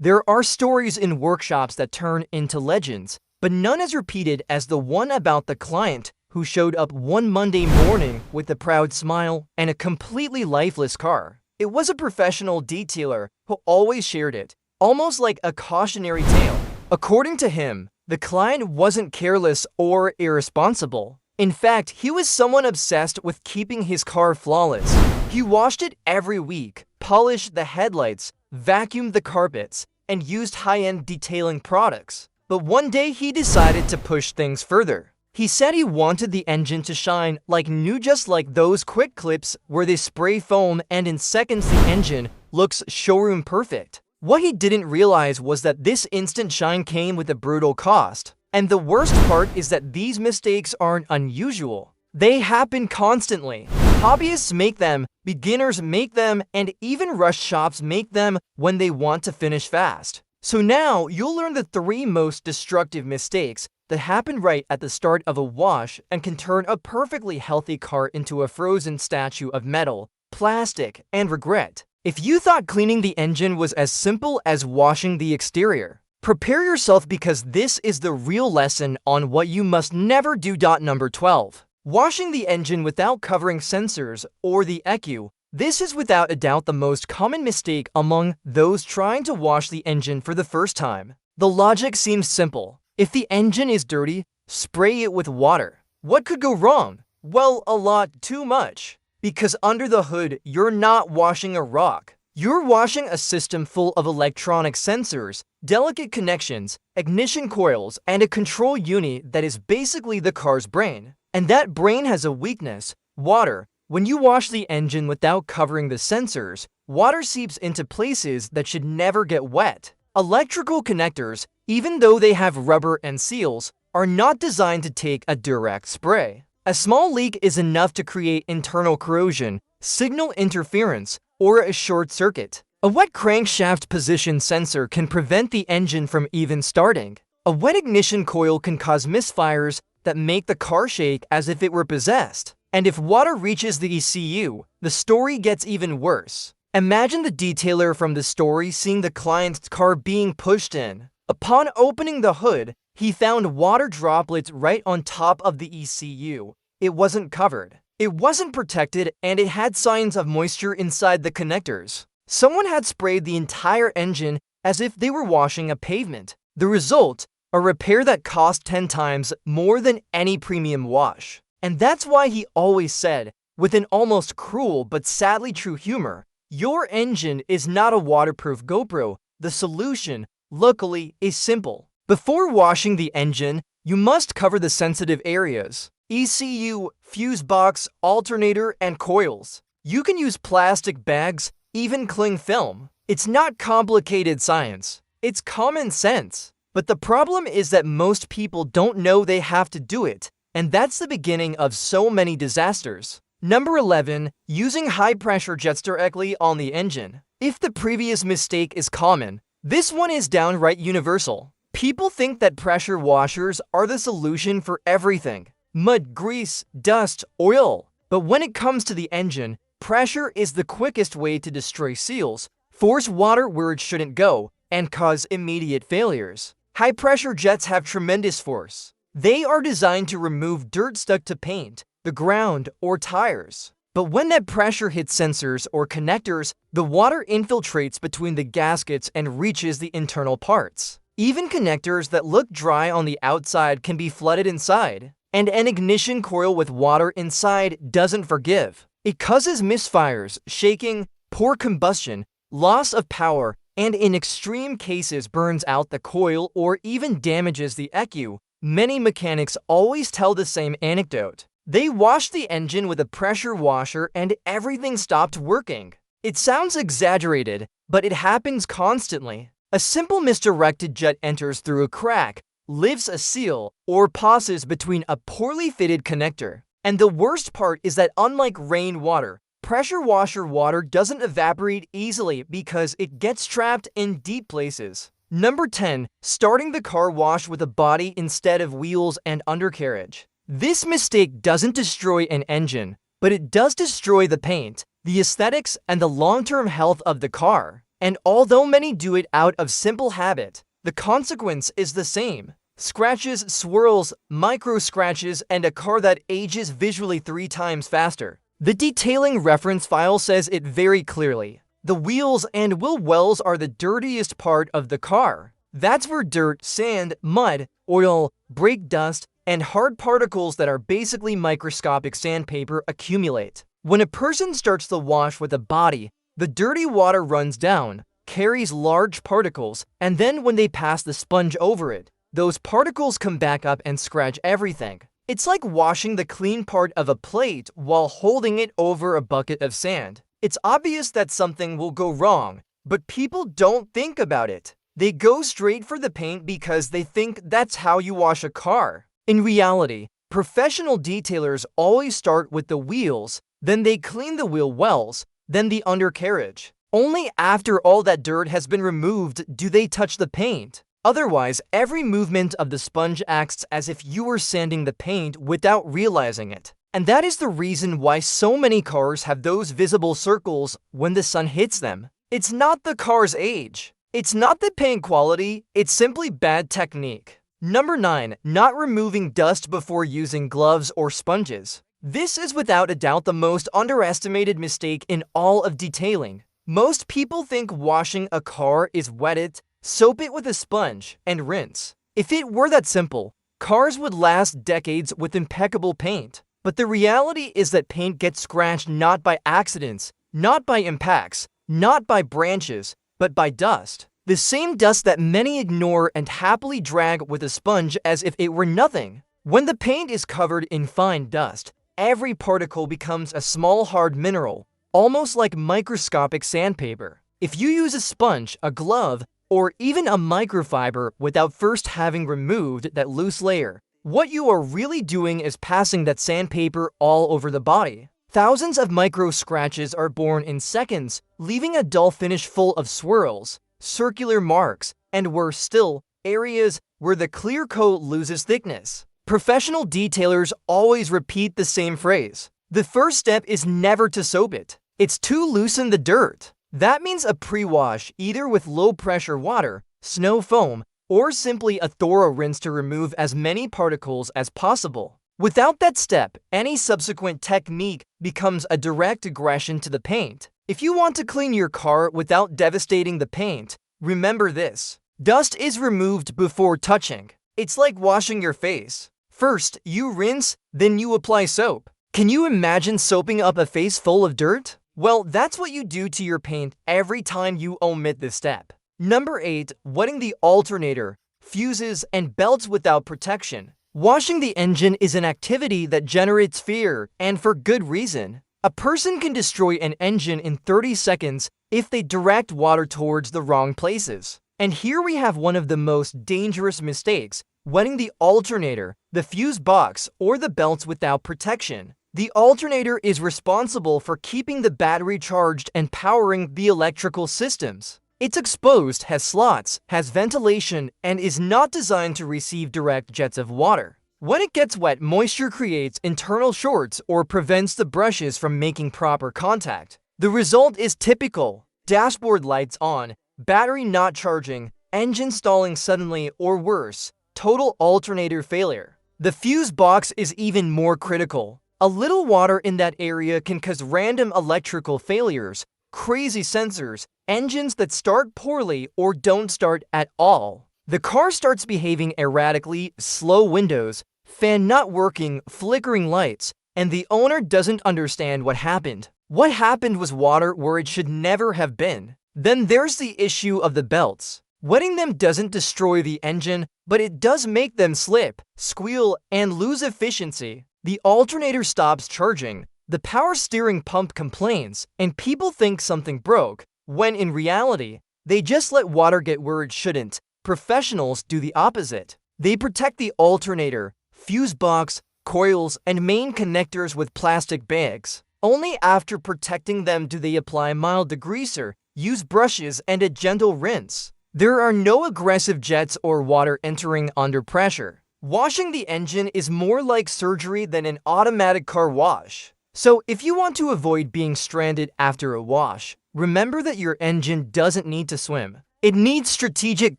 There are stories in workshops that turn into legends, but none as repeated as the one about the client who showed up one Monday morning with a proud smile and a completely lifeless car. It was a professional detailer who always shared it, almost like a cautionary tale. According to him, the client wasn't careless or irresponsible. In fact, he was someone obsessed with keeping his car flawless. He washed it every week, polished the headlights, vacuumed the carpets, and used high-end detailing products. But one day he decided to push things further. He said he wanted the engine to shine like new, just like those quick clips where they spray foam and in seconds the engine looks showroom perfect. What he didn't realize was that this instant shine came with a brutal cost. And the worst part is that these mistakes aren't unusual. They happen constantly. Hobbyists make them, beginners make them, and even rush shops make them when they want to finish fast. So now you'll learn the 3 most destructive mistakes that happen right at the start of a wash and can turn a perfectly healthy car into a frozen statue of metal, plastic, and regret. If you thought cleaning the engine was as simple as washing the exterior, prepare yourself because this is the real lesson on what you must never do. Number 12. Washing the engine without covering sensors or the ECU. This is without a doubt the most common mistake among those trying to wash the engine for the first time. The logic seems simple. If the engine is dirty, spray it with water. What could go wrong? Well, a lot, too much. Because under the hood, you're not washing a rock. You're washing a system full of electronic sensors, delicate connections, ignition coils, and a control unit that is basically the car's brain. And that brain has a weakness: water. When you wash the engine without covering the sensors, water seeps into places that should never get wet. Electrical connectors, even though they have rubber and seals, are not designed to take a direct spray. A small leak is enough to create internal corrosion, signal interference, or a short circuit. A wet crankshaft position sensor can prevent the engine from even starting. A wet ignition coil can cause misfires that make the car shake as if it were possessed. And if water reaches the ECU, the story gets even worse. Imagine the detailer from the story seeing the client's car being pushed in. Upon opening the hood, he found water droplets right on top of the ECU. It wasn't covered. It wasn't protected, and it had signs of moisture inside the connectors. Someone had sprayed the entire engine as if they were washing a pavement. The result? A repair that cost 10 times more than any premium wash. And that's why he always said, with an almost cruel but sadly true humor, your engine is not a waterproof GoPro. The solution, luckily, is simple. Before washing the engine, you must cover the sensitive areas: ECU, fuse box, alternator, and coils. You can use plastic bags, even cling film. It's not complicated science. It's common sense. But the problem is that most people don't know they have to do it, and that's the beginning of so many disasters. Number 11. Using high-pressure jets directly on the engine. If the previous mistake is common, this one is downright universal. People think that pressure washers are the solution for everything: mud, grease, dust, oil. But when it comes to the engine, pressure is the quickest way to destroy seals, force water where it shouldn't go, and cause immediate failures. High-pressure jets have tremendous force. They are designed to remove dirt stuck to paint, the ground, or tires. But when that pressure hits sensors or connectors, the water infiltrates between the gaskets and reaches the internal parts. Even connectors that look dry on the outside can be flooded inside. And an ignition coil with water inside doesn't forgive. It causes misfires, shaking, poor combustion, loss of power, and in extreme cases burns out the coil or even damages the ECU. Many mechanics always tell the same anecdote. They washed the engine with a pressure washer and everything stopped working. It sounds exaggerated, but it happens constantly. A simple misdirected jet enters through a crack, lifts a seal, or passes between a poorly fitted connector. And the worst part is that unlike rainwater, pressure washer water doesn't evaporate easily because it gets trapped in deep places. Number 10. Starting the car wash with a body instead of wheels and undercarriage. This mistake doesn't destroy an engine, but it does destroy the paint, the aesthetics, and the long-term health of the car. And although many do it out of simple habit, the consequence is the same. Scratches, swirls, micro scratches, and a car that ages visually 3 times faster. The detailing reference file says it very clearly. The wheels and wheel wells are the dirtiest part of the car. That's where dirt, sand, mud, oil, brake dust, and hard particles that are basically microscopic sandpaper accumulate. When a person starts the wash with a body, the dirty water runs down, carries large particles, and then when they pass the sponge over it, those particles come back up and scratch everything. It's like washing the clean part of a plate while holding it over a bucket of sand. It's obvious that something will go wrong, but people don't think about it. They go straight for the paint because they think that's how you wash a car. In reality, professional detailers always start with the wheels, then they clean the wheel wells, then the undercarriage. Only after all that dirt has been removed do they touch the paint. Otherwise, every movement of the sponge acts as if you were sanding the paint without realizing it. And that is the reason why so many cars have those visible circles when the sun hits them. It's not the car's age. It's not the paint quality. It's simply bad technique. Number 9. Not removing dust before using gloves or sponges. This is without a doubt the most underestimated mistake in all of detailing. Most people think washing a car is wet it, soap it with a sponge, and rinse. If it were that simple, cars would last decades with impeccable paint. But the reality is that paint gets scratched not by accidents, not by impacts, not by branches, but by dust. The same dust that many ignore and happily drag with a sponge as if it were nothing. When the paint is covered in fine dust, every particle becomes a small hard mineral, almost like microscopic sandpaper. If you use a sponge, a glove, or even a microfiber without first having removed that loose layer, what you are really doing is passing that sandpaper all over the body. Thousands of micro scratches are born in seconds, leaving a dull finish full of swirls, circular marks, and worse still, areas where the clear coat loses thickness. Professional detailers always repeat the same phrase. The first step is never to soap it. It's to loosen the dirt. That means a pre-wash, either with low-pressure water, snow foam, or simply a thorough rinse to remove as many particles as possible. Without that step, any subsequent technique becomes a direct aggression to the paint. If you want to clean your car without devastating the paint, remember this. Dust is removed before touching. It's like washing your face. First, you rinse, then you apply soap. Can you imagine soaping up a face full of dirt? Well, that's what you do to your paint every time you omit this step. Number 8. Wetting the alternator, fuses, and belts without protection. Washing the engine is an activity that generates fear, and for good reason. A person can destroy an engine in 30 seconds if they direct water towards the wrong places. And here we have one of the most dangerous mistakes, wetting the alternator, the fuse box, or the belts without protection. The alternator is responsible for keeping the battery charged and powering the electrical systems. It's exposed, has slots, has ventilation, and is not designed to receive direct jets of water. When it gets wet, moisture creates internal shorts or prevents the brushes from making proper contact. The result is typical: dashboard lights on, battery not charging, engine stalling suddenly, or worse, total alternator failure. The fuse box is even more critical. A little water in that area can cause random electrical failures, crazy sensors, engines that start poorly or don't start at all. The car starts behaving erratically, slow windows, fan not working, flickering lights, and the owner doesn't understand what happened. What happened was water where it should never have been. Then there's the issue of the belts. Wetting them doesn't destroy the engine, but it does make them slip, squeal, and lose efficiency. The alternator stops charging, the power steering pump complains, and people think something broke, when in reality, they just let water get where it shouldn't. Professionals do the opposite. They protect the alternator, fuse box, coils, and main connectors with plastic bags. Only after protecting them do they apply mild degreaser, use brushes, and a gentle rinse. There are no aggressive jets or water entering under pressure. Washing the engine is more like surgery than an automatic car wash. So if you want to avoid being stranded after a wash, remember that your engine doesn't need to swim. It needs strategic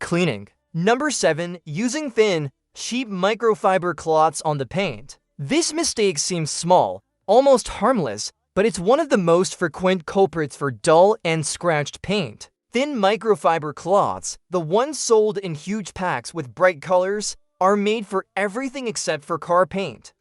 cleaning. Number 7. Using thin, cheap microfiber cloths on the paint. This mistake seems small, almost harmless, but it's one of the most frequent culprits for dull and scratched paint. Thin microfiber cloths, the ones sold in huge packs with bright colors, are made for everything except for car paint.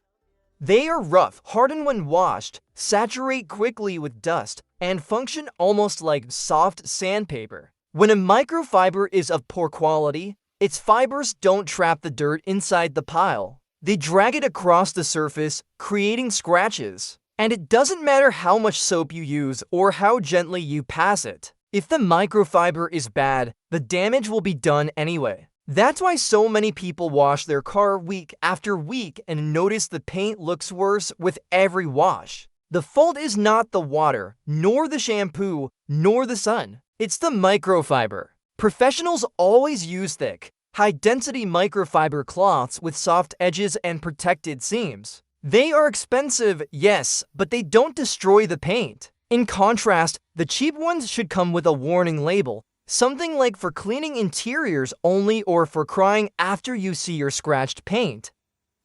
They are rough, harden when washed, saturate quickly with dust, and function almost like soft sandpaper. When a microfiber is of poor quality, its fibers don't trap the dirt inside the pile. They drag it across the surface, creating scratches. And it doesn't matter how much soap you use or how gently you pass it. If the microfiber is bad, the damage will be done anyway. That's why so many people wash their car week after week and notice the paint looks worse with every wash. The fault is not the water, nor the shampoo, nor the sun. It's the microfiber. Professionals always use thick, high-density microfiber cloths with soft edges and protected seams. They are expensive, yes, but they don't destroy the paint. In contrast, the cheap ones should come with a warning label, something like for cleaning interiors only or for crying after you see your scratched paint.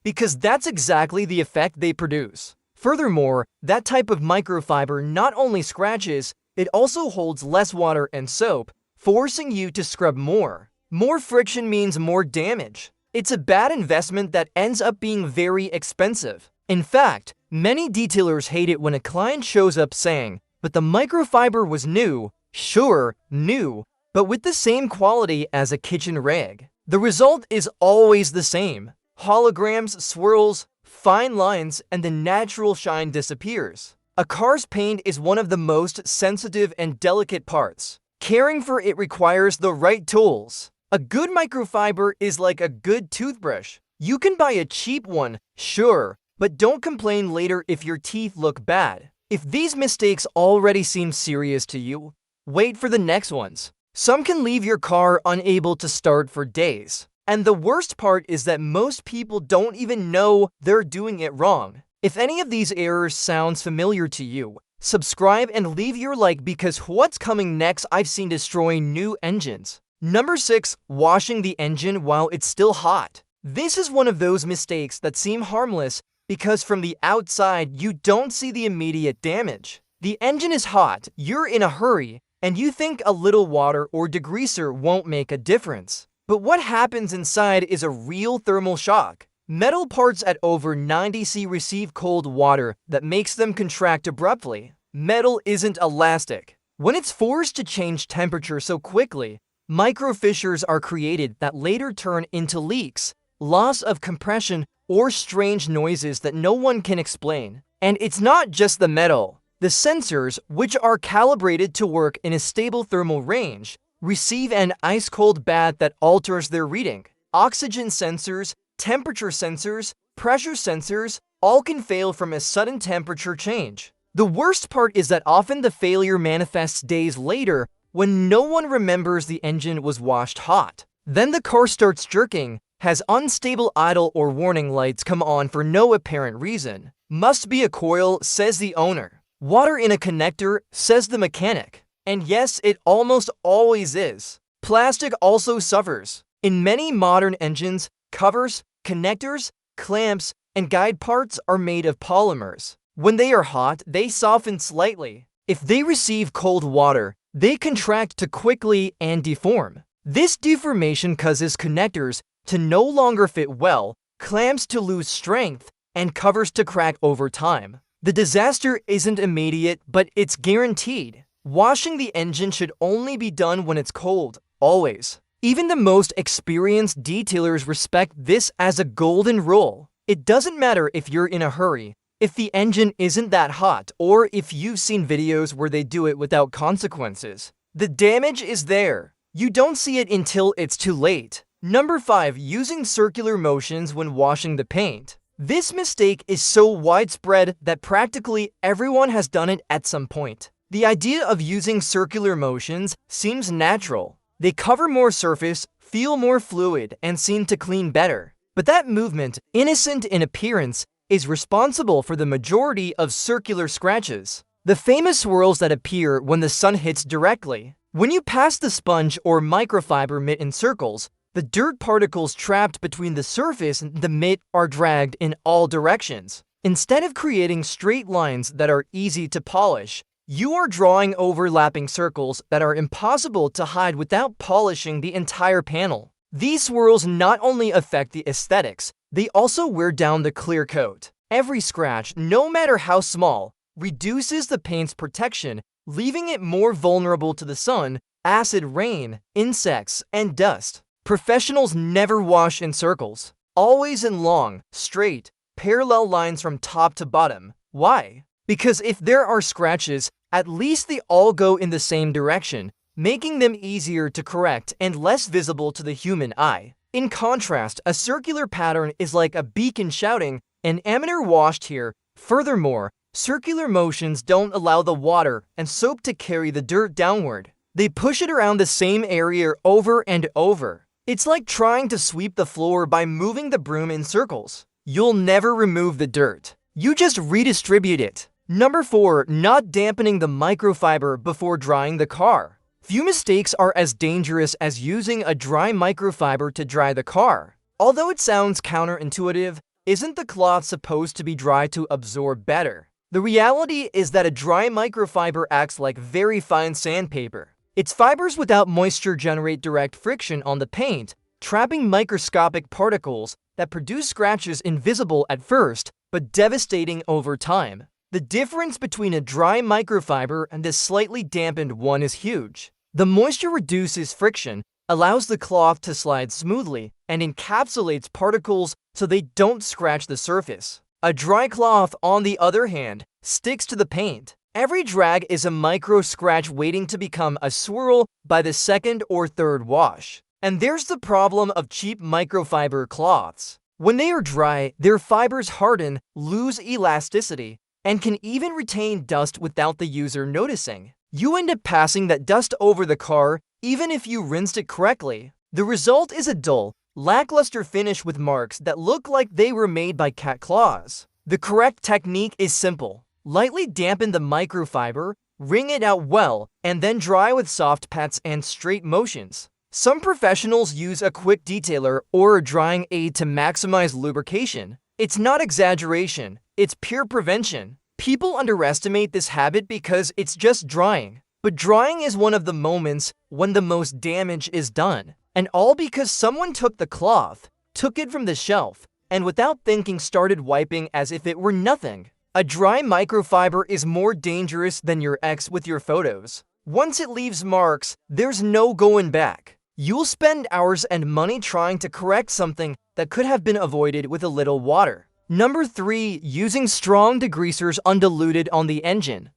Because that's exactly the effect they produce. Furthermore, that type of microfiber not only scratches, it also holds less water and soap, forcing you to scrub more. More friction means more damage. It's a bad investment that ends up being very expensive. In fact, many detailers hate it when a client shows up saying, "But the microfiber was new." Sure, new, but with the same quality as a kitchen rag. The result is always the same. Holograms, swirls, fine lines, and the natural shine disappears. A car's paint is one of the most sensitive and delicate parts. Caring for it requires the right tools. A good microfiber is like a good toothbrush. You can buy a cheap one, sure, but don't complain later if your teeth look bad. If these mistakes already seem serious to you, wait for the next ones. Some can leave your car unable to start for days. And the worst part is that most people don't even know they're doing it wrong. If any of these errors sounds familiar to you, subscribe and leave your like because what's coming next I've seen destroy new engines. Number 6. Washing the engine while it's still hot. This is one of those mistakes that seem harmless because from the outside you don't see the immediate damage. The engine is hot, you're in a hurry, and you think a little water or degreaser won't make a difference. But what happens inside is a real thermal shock. Metal parts at over 90 C receive cold water that makes them contract abruptly. Metal isn't elastic. When it's forced to change temperature so quickly, microfissures are created that later turn into leaks, loss of compression, or strange noises that no one can explain. And it's not just the metal. The sensors, which are calibrated to work in a stable thermal range, receive an ice-cold bath that alters their reading. Oxygen sensors, temperature sensors, pressure sensors, all can fail from a sudden temperature change. The worst part is that often the failure manifests days later when no one remembers the engine was washed hot. Then the car starts jerking, has unstable idle or warning lights come on for no apparent reason. Must be a coil, says the owner. Water in a connector, says the mechanic. And yes, it almost always is. Plastic also suffers. In many modern engines, covers, connectors, clamps, and guide parts are made of polymers. When they are hot, they soften slightly. If they receive cold water, they contract to quickly and deform. This deformation causes connectors to no longer fit well, clamps to lose strength, and covers to crack over time. The disaster isn't immediate, but it's guaranteed. Washing the engine should only be done when it's cold, always. Even the most experienced detailers respect this as a golden rule. It doesn't matter if you're in a hurry, if the engine isn't that hot, or if you've seen videos where they do it without consequences. The damage is there. You don't see it until it's too late. Number 5. Using circular motions when washing the paint. This mistake is so widespread that practically everyone has done it at some point. The idea of using circular motions seems natural. They cover more surface, feel more fluid, and seem to clean better. But that movement, innocent in appearance, is responsible for the majority of circular scratches. The famous swirls that appear when the sun hits directly. When you pass the sponge or microfiber mitt in circles, the dirt particles trapped between the surface and the mitt are dragged in all directions. Instead of creating straight lines that are easy to polish, you are drawing overlapping circles that are impossible to hide without polishing the entire panel. These swirls not only affect the aesthetics, they also wear down the clear coat. Every scratch, no matter how small, reduces the paint's protection, leaving it more vulnerable to the sun, acid rain, insects, and dust. Professionals never wash in circles, always in long, straight, parallel lines from top to bottom. Why? Because if there are scratches, at least they all go in the same direction, making them easier to correct and less visible to the human eye. In contrast, a circular pattern is like a beacon shouting, "An amateur washed here." Furthermore, circular motions don't allow the water and soap to carry the dirt downward. They push it around the same area over and over. It's like trying to sweep the floor by moving the broom in circles. You'll never remove the dirt. You just redistribute it. Number 4. Not dampening the microfiber before drying the car. Few mistakes are as dangerous as using a dry microfiber to dry the car. Although it sounds counterintuitive, isn't the cloth supposed to be dry to absorb better? The reality is that a dry microfiber acts like very fine sandpaper. Its fibers without moisture generate direct friction on the paint, trapping microscopic particles that produce scratches invisible at first, but devastating over time. The difference between a dry microfiber and a slightly dampened one is huge. The moisture reduces friction, allows the cloth to slide smoothly, and encapsulates particles so they don't scratch the surface. A dry cloth, on the other hand, sticks to the paint. Every drag is a micro scratch waiting to become a swirl by the second or third wash. And there's the problem of cheap microfiber cloths. When they are dry, their fibers harden, lose elasticity, and can even retain dust without the user noticing. You end up passing that dust over the car, even if you rinsed it correctly. The result is a dull, lackluster finish with marks that look like they were made by cat claws. The correct technique is simple. Lightly dampen the microfiber, wring it out well, and then dry with soft pats and straight motions. Some professionals use a quick detailer or a drying aid to maximize lubrication. It's not exaggeration, it's pure prevention. People underestimate this habit because it's just drying. But drying is one of the moments when the most damage is done. And all because someone took the cloth, took it from the shelf, and without thinking started wiping as if it were nothing. A dry microfiber is more dangerous than your ex with your photos. Once it leaves marks, there's no going back. You'll spend hours and money trying to correct something that could have been avoided with a little water. Number 3. Using strong degreasers undiluted on the engine.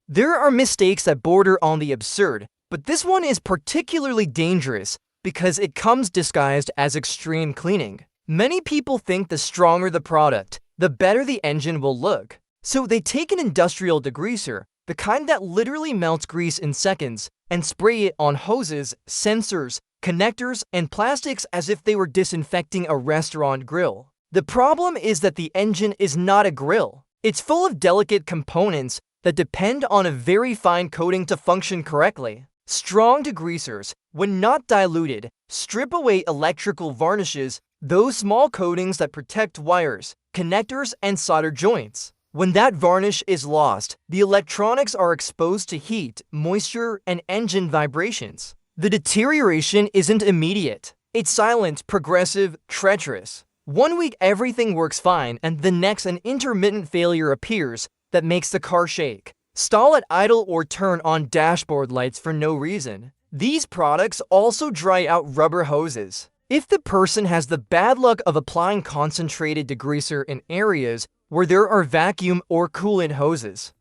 There are mistakes that border on the absurd, but this one is particularly dangerous because it comes disguised as extreme cleaning. Many people think the stronger the product, the better the engine will look. So they take an industrial degreaser, the kind that literally melts grease in seconds, and spray it on hoses, sensors, connectors, and plastics as if they were disinfecting a restaurant grill. The problem is that the engine is not a grill. It's full of delicate components that depend on a very fine coating to function correctly. Strong degreasers, when not diluted, strip away electrical varnishes, those small coatings that protect wires, connectors, and solder joints. When that varnish is lost, the electronics are exposed to heat, moisture, and engine vibrations. The deterioration isn't immediate. It's silent, progressive, treacherous. One week everything works fine, and the next an intermittent failure appears that makes the car shake, stall at idle, or turn on dashboard lights for no reason. These products also dry out rubber hoses. If the person has the bad luck of applying concentrated degreaser in areas where there are vacuum or coolant hoses,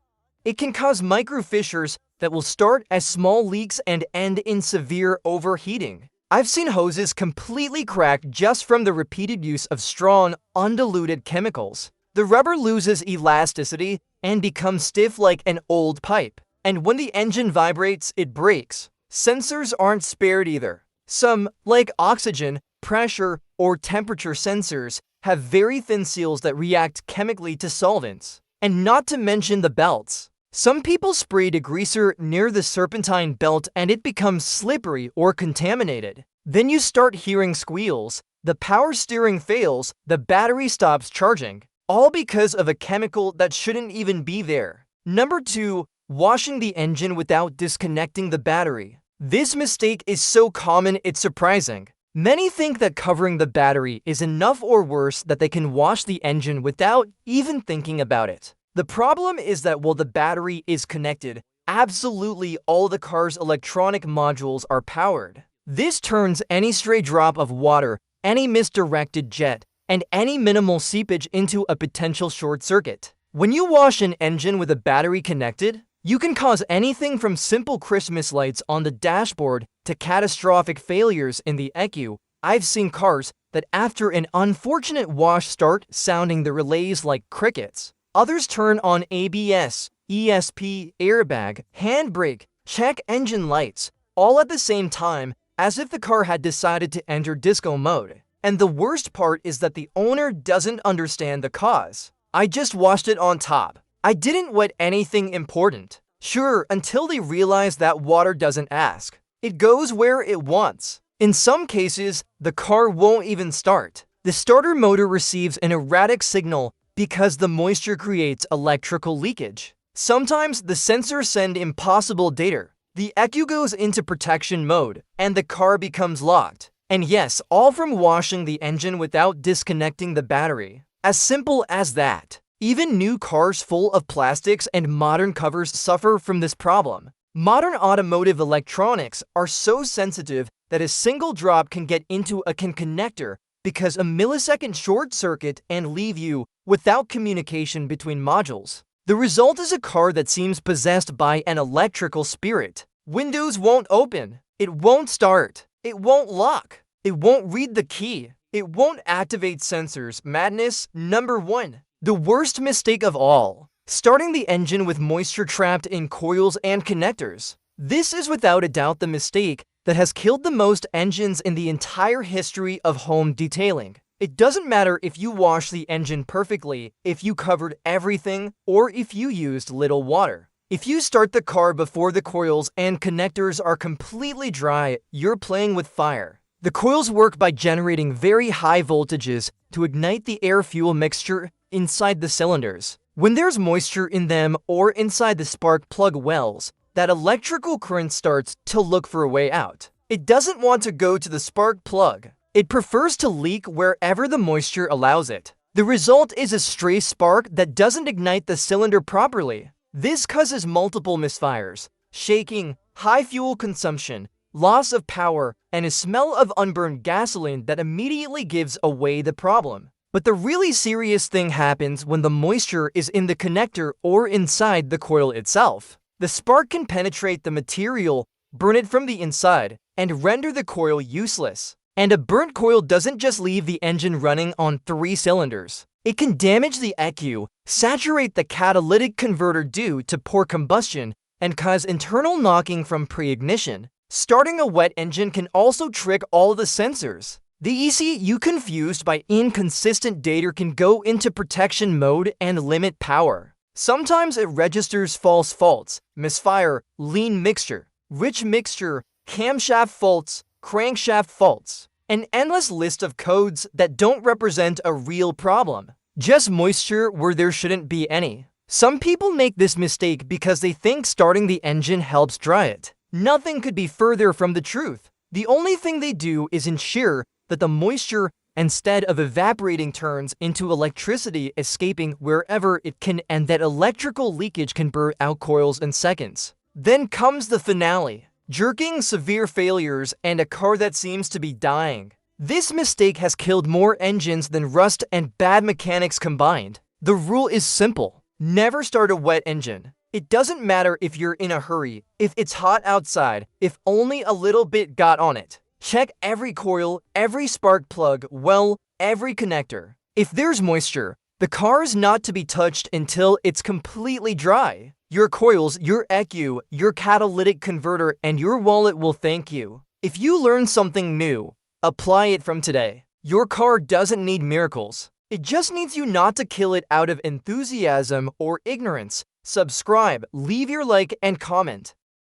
it can cause micro fissures that will start as small leaks and end in severe overheating. I've seen hoses completely cracked just from the repeated use of strong, undiluted chemicals. The rubber loses elasticity and becomes stiff like an old pipe. And when the engine vibrates, it breaks. Sensors aren't spared either. Some, like oxygen, pressure, or temperature sensors, have very thin seals that react chemically to solvents. And not to mention the belts. Some people spray degreaser near the serpentine belt and it becomes slippery or contaminated. Then you start hearing squeals, the power steering fails, the battery stops charging, all because of a chemical that shouldn't even be there. Number 2. Washing the engine without disconnecting the battery. This mistake is so common it's surprising. Many think that covering the battery is enough or worse that they can wash the engine without even thinking about it. The problem is that while the battery is connected, absolutely all the car's electronic modules are powered. This turns any stray drop of water, any misdirected jet, and any minimal seepage into a potential short circuit. When you wash an engine with a battery connected, you can cause anything from simple Christmas lights on the dashboard to catastrophic failures in the ECU. I've seen cars that after an unfortunate wash start sounding the relays like crickets. Others turn on ABS, ESP, airbag, handbrake, check engine lights, all at the same time as if the car had decided to enter disco mode. And the worst part is that the owner doesn't understand the cause. I just washed it on top. I didn't wet anything important. Sure, until they realize that water doesn't ask. It goes where it wants. In some cases, the car won't even start. The starter motor receives an erratic signal because the moisture creates electrical leakage. Sometimes the sensors send impossible data. The ECU goes into protection mode, and the car becomes locked. And yes, all from washing the engine without disconnecting the battery. As simple as that. Even new cars full of plastics and modern covers suffer from this problem. Modern automotive electronics are so sensitive that a single drop can get into a CAN connector because a millisecond short circuit and leave you without communication between modules. The result is a car that seems possessed by an electrical spirit. Windows won't open. It won't start. It won't lock. It won't read the key. It won't activate sensors. Madness. Number 1. The worst mistake of all. Starting the engine with moisture trapped in coils and connectors. This is without a doubt the mistake that has killed the most engines in the entire history of home detailing. It doesn't matter if you wash the engine perfectly, if you covered everything, or if you used little water. If you start the car before the coils and connectors are completely dry, you're playing with fire. The coils work by generating very high voltages to ignite the air-fuel mixture inside the cylinders. When there's moisture in them or inside the spark plug wells, that electrical current starts to look for a way out. It doesn't want to go to the spark plug. It prefers to leak wherever the moisture allows it. The result is a stray spark that doesn't ignite the cylinder properly. This causes multiple misfires, shaking, high fuel consumption, loss of power, and a smell of unburned gasoline that immediately gives away the problem. But the really serious thing happens when the moisture is in the connector or inside the coil itself. The spark can penetrate the material, burn it from the inside, and render the coil useless. And a burnt coil doesn't just leave the engine running on 3 cylinders. It can damage the ECU, saturate the catalytic converter due to poor combustion, and cause internal knocking from pre-ignition. Starting a wet engine can also trick all the sensors. The ECU confused by inconsistent data can go into protection mode and limit power. Sometimes it registers false faults, misfire, lean mixture, rich mixture, camshaft faults, crankshaft faults, an endless list of codes that don't represent a real problem. Just moisture where there shouldn't be any. Some people make this mistake because they think starting the engine helps dry it. Nothing could be further from the truth. The only thing they do is ensure that the moisture, instead of evaporating, turns into electricity escaping wherever it can, and that electrical leakage can burn out coils in seconds. Then comes the finale. Jerking, severe failures, and a car that seems to be dying. This mistake has killed more engines than rust and bad mechanics combined. The rule is simple. Never start a wet engine. It doesn't matter if you're in a hurry, if it's hot outside, if only a little bit got on it. Check every coil, every spark plug, well, every connector. If there's moisture, the car is not to be touched until it's completely dry. Your coils, your ECU, your catalytic converter, and your wallet will thank you. If you learn something new, apply it from today. Your car doesn't need miracles. It just needs you not to kill it out of enthusiasm or ignorance, subscribe, leave your like, and comment.